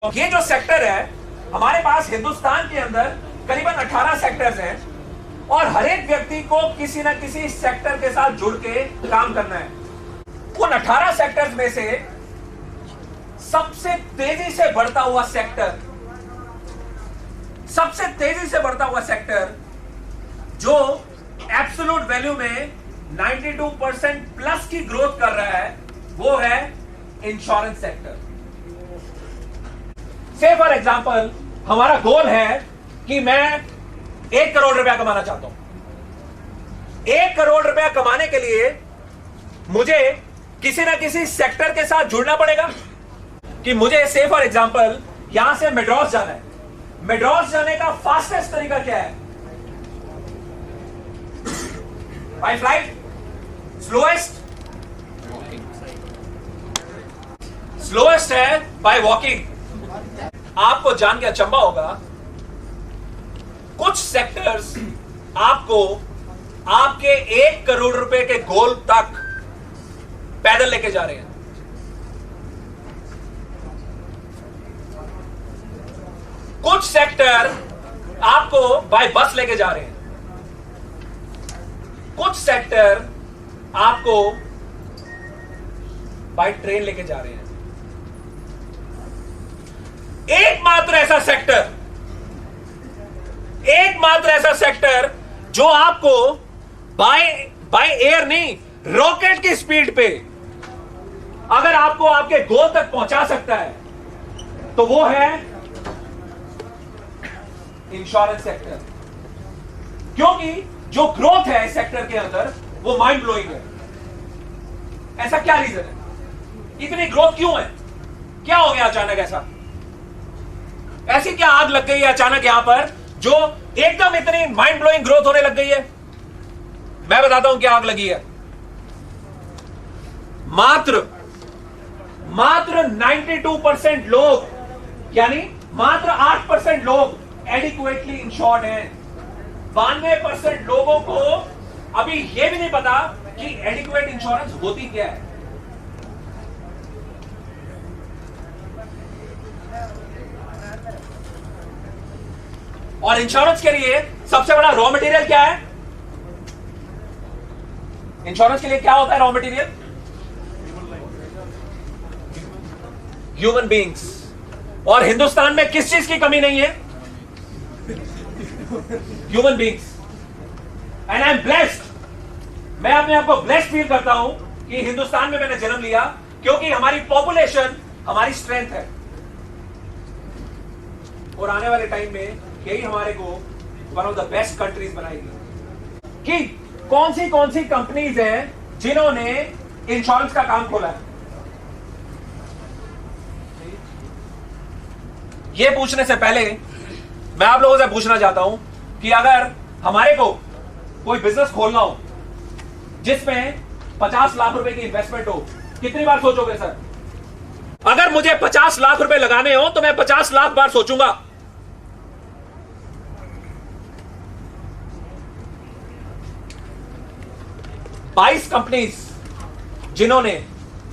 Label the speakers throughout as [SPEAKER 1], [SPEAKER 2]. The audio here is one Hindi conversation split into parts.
[SPEAKER 1] तो ये जो सेक्टर है, हमारे पास हिंदुस्तान के अंदर करीबन 18 सेक्टर्स हैं और हर एक व्यक्ति को किसी ना किसी सेक्टर के साथ जुड़ के काम करना है। उन 18 सेक्टर्स में से सबसे तेजी से बढ़ता हुआ सेक्टर जो एब्सोल्यूट वैल्यू में 92% प्लस की ग्रोथ कर रहा है वो है इंश्योरेंस सेक्टर। से फॉर एग्जाम्पल हमारा गोल है कि मैं 1 करोड़ रुपया कमाना चाहता हूं। 1 करोड़ रुपया कमाने के लिए मुझे किसी ना किसी सेक्टर के साथ जुड़ना पड़ेगा कि मुझे से फॉर एग्जाम्पल यहां से मेड्रॉस जाना है। मेड्रॉस जाने का फास्टेस्ट तरीका क्या है? By flight? स्लोएस्ट है बाय वॉकिंग। आपको जान के अचंभा होगा, कुछ सेक्टर्स आपको आपके 1 करोड़ रुपए के गोल तक पैदल लेके जा रहे हैं। कुछ सेक्टर आपको बाय बस लेके जा रहे हैं। कुछ सेक्टर आपको बाय ट्रेन लेके जा रहे हैं। एकमात्र ऐसा सेक्टर जो आपको बाय एयर नहीं, रॉकेट की स्पीड पे अगर आपको आपके गोल तक पहुंचा सकता है तो वो है इंश्योरेंस सेक्टर। क्योंकि जो ग्रोथ है इस सेक्टर के अंदर वो माइंड ब्लोइंग है। ऐसा क्या रीजन है? इतनी ग्रोथ क्यों है? क्या हो गया अचानक? ऐसी क्या आग लग गई है अचानक यहां पर जो एकदम इतनी माइंड ब्लोइंग ग्रोथ होने लग गई है? मैं बताता हूं क्या आग लगी है। मात्र 92% लोग यानी मात्र 8% लोग एडिक्वेटली इंश्योर्ड हैं। 92% लोगों को अभी यह भी नहीं पता कि एडिक्वेट इंश्योरेंस होती क्या है। और इंश्योरेंस के लिए सबसे बड़ा रॉ मटेरियल क्या है? इंश्योरेंस के लिए क्या होता है रॉ मटेरियल? Human beings. और हिंदुस्तान में किस चीज की कमी नहीं है? Human beings. And I am blessed. मैं अपने आप को ब्लेस्ड फील करता हूं कि हिंदुस्तान में मैंने जन्म लिया, क्योंकि हमारी पॉपुलेशन हमारी स्ट्रेंथ है। और आने वाले टाइम में यही हमारे को one of the best countries बनाएगी। कि कौन सी कंपनीज हैं जिन्होंने इंश्योरेंस का काम खोला है? ये पूछने से पहले मैं आप लोगों से पूछना चाहता हूं कि अगर हमारे को कोई बिजनेस खोलना हो जिसमें 50 लाख रुपए की इन्वेस्टमेंट हो, कितनी बार सोचोगे सर? अगर मुझे 50 लाख रुपए लगाने हो तो मैं 50 लाख बार सोचूंगा। बाईस कंपनीज जिन्होंने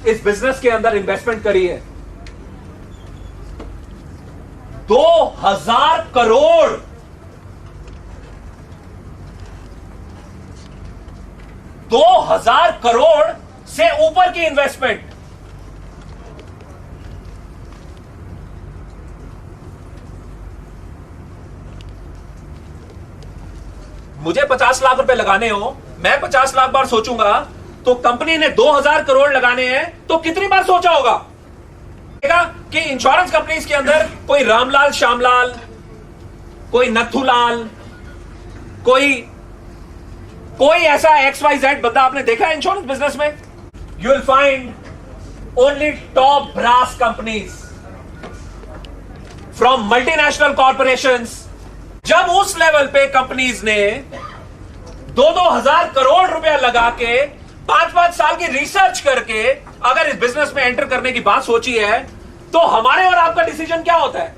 [SPEAKER 1] इस बिजनेस के अंदर इन्वेस्टमेंट करी है, 2000 करोड़ 2000 करोड़ से ऊपर की इन्वेस्टमेंट। मुझे 50 लाख रुपए लगाने हो, मैं 50 लाख बार सोचूंगा, तो कंपनी ने 2000 करोड़ लगाने हैं तो कितनी बार सोचा होगा? कि इंश्योरेंस कंपनीज के अंदर कोई रामलाल श्यामलाल, कोई नथुलाल, कोई ऐसा XYZ बंदा आपने देखा है इंश्योरेंस बिजनेस में? You will find only top brass companies from multinational corporations. जब उस लेवल पे कंपनीज ने 2-2 हजार करोड़ रुपया लगा के 5-5 साल की रिसर्च करके अगर इस बिजनेस में एंटर करने की बात सोची है, तो हमारे और आपका डिसीजन क्या होता है?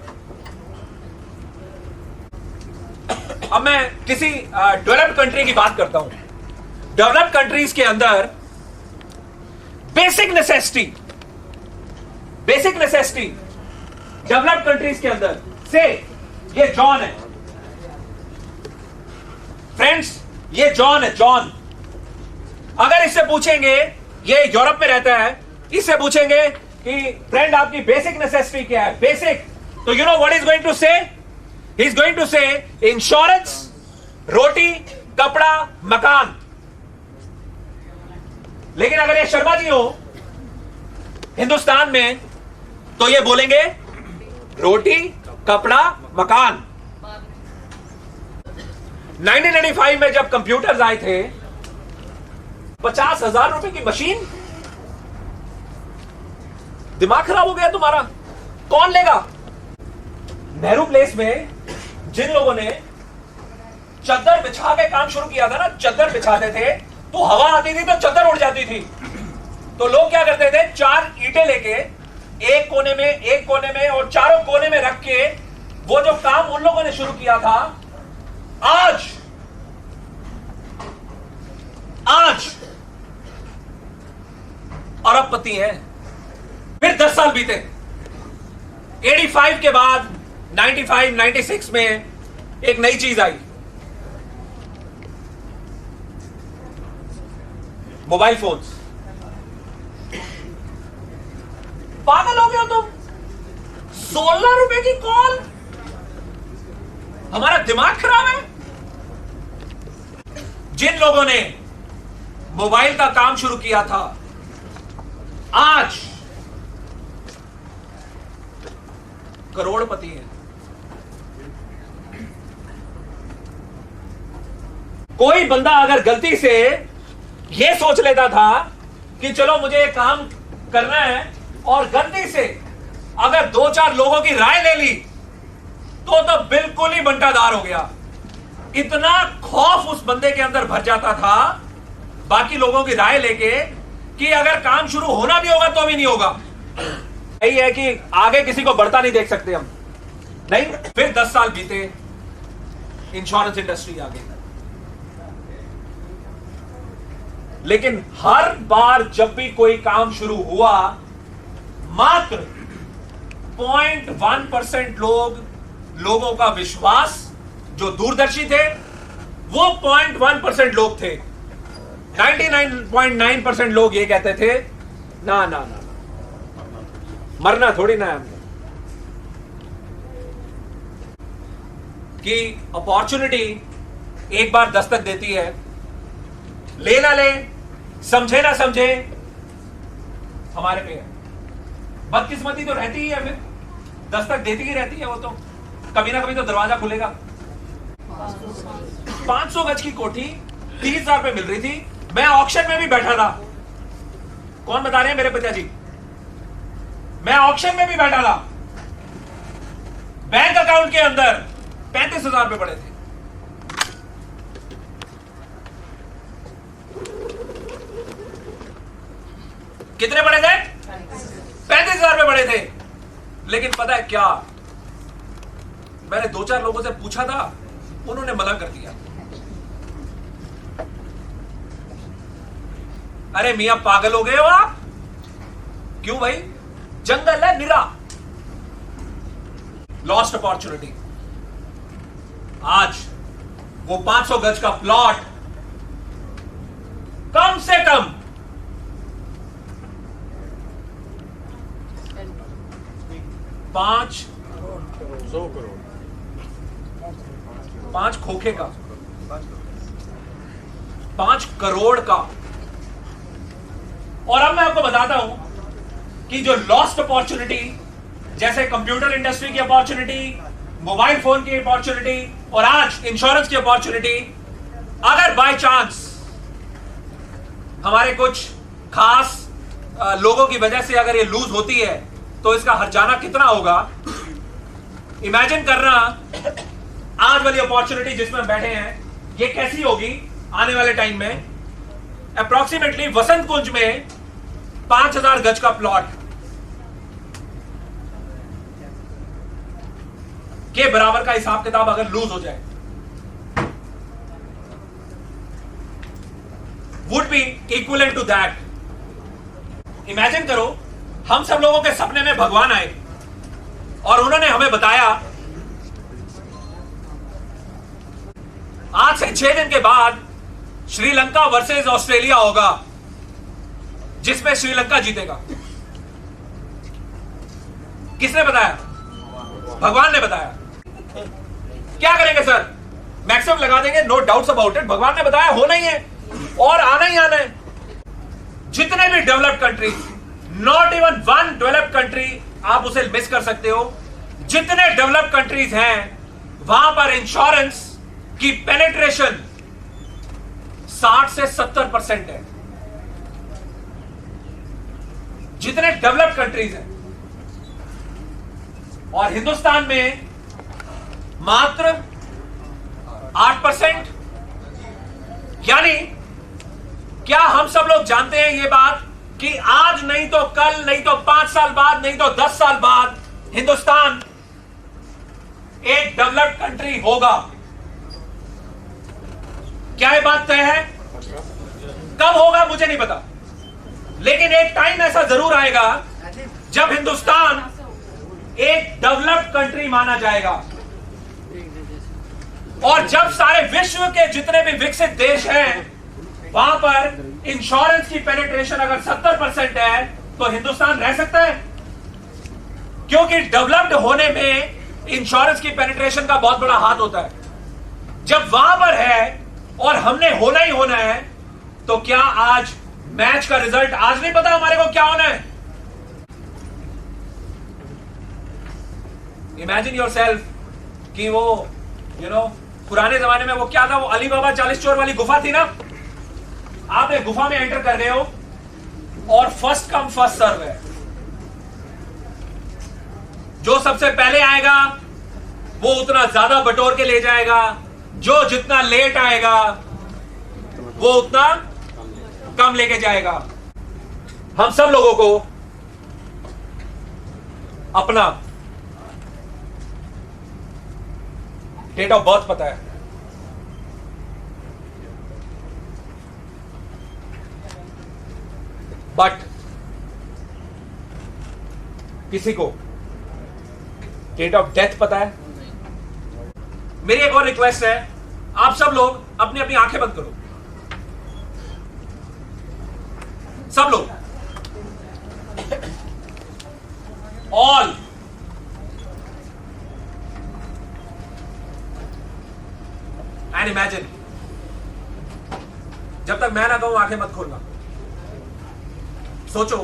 [SPEAKER 1] अब मैं किसी डेवलप्ड कंट्री की बात करता हूं। डेवलप्ड कंट्रीज के अंदर बेसिक नेसेसिटी डेवलप्ड कंट्रीज के अंदर से ये जॉन है फ्रेंड्स, ये जॉन है, जॉन। अगर इससे पूछेंगे, ये यूरोप में रहता है, इससे पूछेंगे कि फ्रेंड आपकी बेसिक नेसेसिटी क्या है, बेसिक, तो you know what is going to say, he is going to say insurance, रोटी, कपड़ा, मकान। लेकिन अगर ये शर्मा जी हो हिंदुस्तान में तो ये बोलेंगे रोटी, कपड़ा, मकान। 1995 में जब कंप्यूटर्स आए थे, 50,000 रुपए की मशीन, दिमाग खराब हो गया तुम्हारा, कौन लेगा? नेहरू प्लेस में जिन लोगों ने चद्दर बिछा के काम शुरू किया था ना, चद्दर बिछाते थे तो हवा आती थी तो चद्दर उड़ जाती थी, तो लोग क्या करते थे, 4 ईंटें लेके एक कोने में और चारों कोने में रख के वो जो काम उन लोगों ने शुरू किया था, आज अरबपति हैं। फिर 10 साल बीते, 85 के बाद 95, 96 में एक नई चीज आई, मोबाइल फोन्स। पागल हो गए हो तुम? 16 रुपए की कॉल, हमारा दिमाग खराब है। जिन लोगों ने मोबाइल का काम शुरू किया था, आज करोड़पति है। कोई बंदा अगर गलती से यह सोच लेता था कि चलो मुझे एक काम करना है, और गलती से अगर 2-4 लोगों की राय ले ली तो बिल्कुल ही बंटाधार हो गया। इतना खौफ उस बंदे के अंदर भर जाता था बाकी लोगों की राय लेके कि अगर काम शुरू होना भी होगा तो भी नहीं होगा। यही है कि आगे किसी को बढ़ता नहीं देख सकते हम, नहीं। फिर 10 साल बीते, इंश्योरेंस इंडस्ट्री आ गई, लेकिन हर बार जब भी कोई काम शुरू हुआ, मात्र 0.1% लोगों का विश्वास, जो दूरदर्शी थे, वो 0.1% लोग थे। 99.9% लोग ये कहते थे ना ना ना, मरना थोड़ी ना है हमने, कि अपॉर्चुनिटी एक बार दस्तक देती है, ले ना ले, समझे ना समझे, हमारे पे है। बदकिस्मती तो रहती ही है, फिर दस्तक देती ही रहती है, वो तो कभी ना कभी तो दरवाजा खुलेगा। 500 गज की कोठी 30,000 रुपए मिल रही थी, मैं ऑक्शन में भी बैठा था। कौन बता रहे हैं? मेरे पिताजी। मैं ऑक्शन में भी बैठा था, बैंक अकाउंट के अंदर 35,000 रुपए पड़े थे। कितने पड़े थे? 35,000 रुपए पड़े थे। लेकिन पता है क्या, मैंने 2-4 लोगों से पूछा था, उन्होंने मना कर दिया। अरे मियां पागल हो गए हो आप? क्यों भाई? जंगल है निरा, लॉस्ट अपॉर्चुनिटी। आज वो 500 गज का प्लॉट कम से कम 500 करोड़, 5 खोखे का, 5 करोड़ का। और अब मैं आपको बताता हूं कि जो लॉस्ट अपॉर्चुनिटी, जैसे कंप्यूटर इंडस्ट्री की अपॉर्चुनिटी, मोबाइल फोन की अपॉर्चुनिटी और आज इंश्योरेंस की अपॉर्चुनिटी, अगर बाय चांस हमारे कुछ खास लोगों की वजह से अगर ये लूज होती है तो इसका हर्जाना कितना होगा, इमेजिन करना। आज वाली अपॉर्चुनिटी जिसमें बैठे हैं ये कैसी होगी आने वाले टाइम में। अप्रोक्सीमेटली वसंत कुंज में 5,000 गज का प्लॉट के बराबर का हिसाब किताब अगर लूज हो जाए, would be equivalent to that. Imagine करो, हम सब लोगों के सपने में भगवान आए और उन्होंने हमें बताया आज से 6 दिन के बाद श्रीलंका वर्सेस ऑस्ट्रेलिया होगा, जिसमें श्रीलंका जीतेगा। किसने बताया? भगवान ने बताया। क्या करेंगे सर? मैक्सिमम लगा देंगे, नो डाउट्स अबाउट इट। भगवान ने बताया, होना ही है और आना ही आना है। जितने भी developed country, not even one developed country आप उसे मिस कर सकते हो। जितने डेवलप्ड कंट्रीज हैं वहां पर इंश्योरेंस की पेनिट्रेशन 60 से 70% है। जितने डेवलप्ड कंट्रीज हैं, और हिंदुस्तान में मात्र 8%। यानी क्या हम सब लोग जानते हैं ये बात कि आज नहीं तो कल, नहीं तो 5 साल बाद, नहीं तो 10 साल बाद हिंदुस्तान एक डेवलप्ड कंट्री होगा? क्या ये बात तय है? कब होगा मुझे नहीं पता, लेकिन एक टाइम ऐसा जरूर आएगा जब हिंदुस्तान एक डेवलप्ड कंट्री माना जाएगा। और जब सारे विश्व के जितने भी विकसित देश हैं वहां पर इंश्योरेंस की पेनिट्रेशन अगर 70% है तो हिंदुस्तान रह सकता है, क्योंकि डेवलप्ड होने में इंश्योरेंस की पेनिट्रेशन का बहुत बड़ा हाथ होता है। जब वहां पर है और हमने होना ही होना है, तो क्या आज मैच का रिजल्ट आज नहीं पता हमारे को क्या होना है? इमेजिन योरसेल्फ कि वो पुराने जमाने में वो क्या था, वो अली बाबा 40 चोर वाली गुफा थी ना। आप एक गुफा में एंटर कर रहे हो और फर्स्ट कम फर्स्ट सर्व है। जो सबसे पहले आएगा वो उतना ज्यादा बटोर के ले जाएगा, जो जितना लेट आएगा वो उतना कम लेके जाएगा। हम सब लोगों को अपना डेट ऑफ बर्थ पता है, बट किसी को डेट ऑफ डेथ पता है? मेरी एक और रिक्वेस्ट है, आप सब लोग अपनी अपनी आंखें बंद करो। सब लोग, ऑल। एंड इमेजिन, जब तक मैं ना कहूं आंखें मत खोलना। सोचो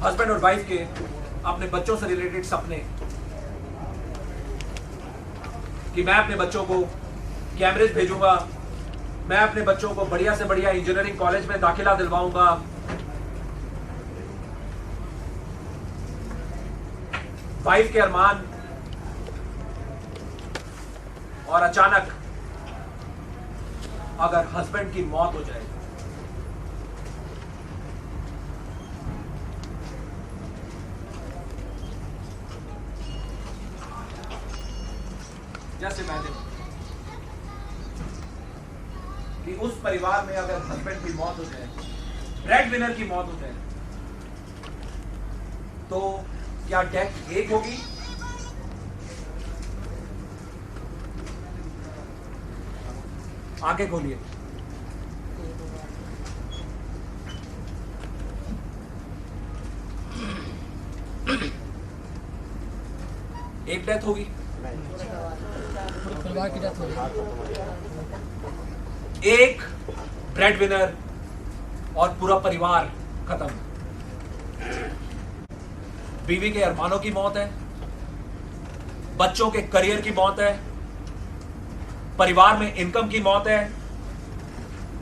[SPEAKER 1] हस्बैंड और वाइफ के अपने बच्चों से रिलेटेड सपने, कि मैं अपने बच्चों को कैम्ब्रिज भेजूंगा, मैं अपने बच्चों को बढ़िया से बढ़िया इंजीनियरिंग कॉलेज में दाखिला दिलवाऊंगा, वाइफ के अरमान, और अचानक अगर हस्बैंड की मौत हो जाए, जस्ट इमेजिन कि उस परिवार में अगर हस्बैंड की मौत हो जाए, ब्रेड विनर की मौत हो जाए, तो क्या डेथ एक होगी? आंखें खोलिए। एक डेथ होगी,
[SPEAKER 2] परिवार की डेथ होगी,
[SPEAKER 1] एक ब्रेड विनर और पूरा परिवार खत्म। बीवी के अरमानों की मौत है, बच्चों के करियर की मौत है, परिवार में इनकम की मौत है,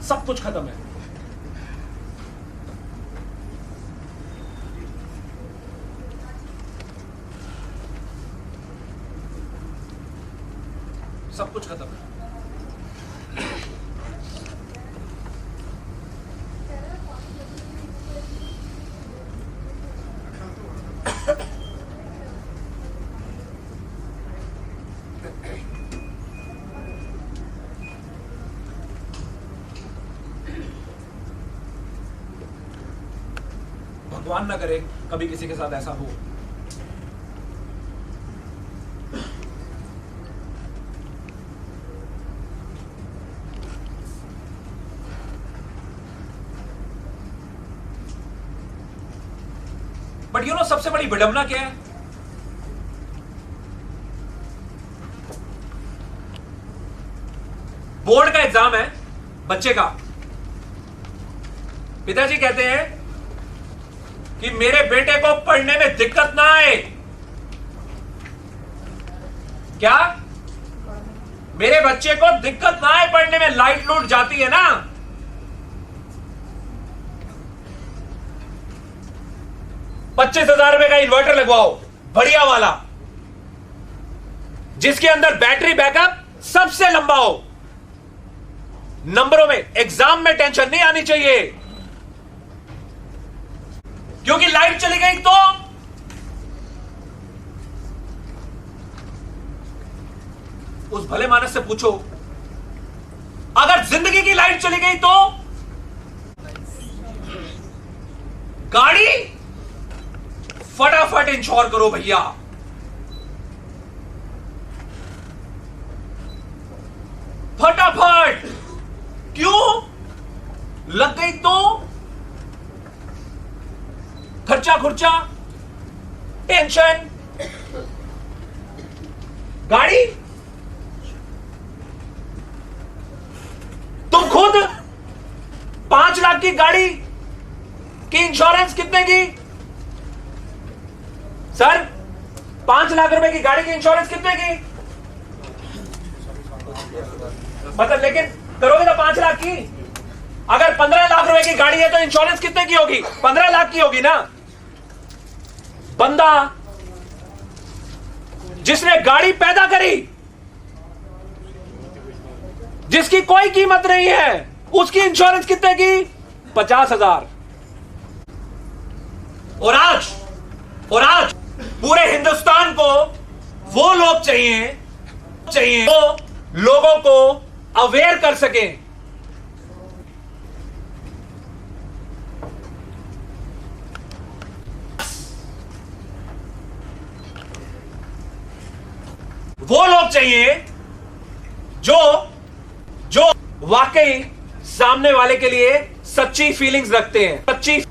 [SPEAKER 1] सब कुछ खत्म है। सब कुछ खत्म है। भगवान ना करे कभी किसी के साथ ऐसा हो, बट यू नो सबसे बड़ी विडंबना क्या है? बोर्ड का एग्जाम है बच्चे का, पिताजी कहते हैं कि मेरे बेटे को पढ़ने में दिक्कत ना आए। क्या? मेरे बच्चे को दिक्कत ना आए पढ़ने में, लाइट लूट जाती है ना। ₹25,000 का इन्वर्टर लगवाओ, बढ़िया वाला, जिसके अंदर बैटरी बैकअप सबसे लंबा हो। नंबरों में, एग्जाम में टेंशन नहीं आनी चाहिए, क्योंकि लाइट चली गई तो उस भले मानस से पूछो, अगर जिंदगी की लाइट चली गई तो गाड़ी फटाफट इंश्योर करो भैया। फटाफट, क्यों? लग गई तो खर्चा खुर्चा, टेंशन, गाड़ी। तुम खुद 5 लाख की गाड़ी की इंश्योरेंस कितने की? सर, 5 लाख रुपए की गाड़ी की इंश्योरेंस कितने की? मतलब लेकिन करोगे तो 5 लाख की। अगर 15 लाख रुपए की गाड़ी है तो इंश्योरेंस कितने की होगी? 15 लाख की होगी ना। बंदा जिसने गाड़ी पैदा करी, जिसकी कोई कीमत नहीं है, उसकी इंश्योरेंस कितने की? 50,000। और आज पूरे हिंदुस्तान को वो लोग चाहिए जो लोगों को अवेयर कर सके। वो लोग चाहिए जो वाकई सामने वाले के लिए सच्ची फीलिंग्स रखते हैं, सच्ची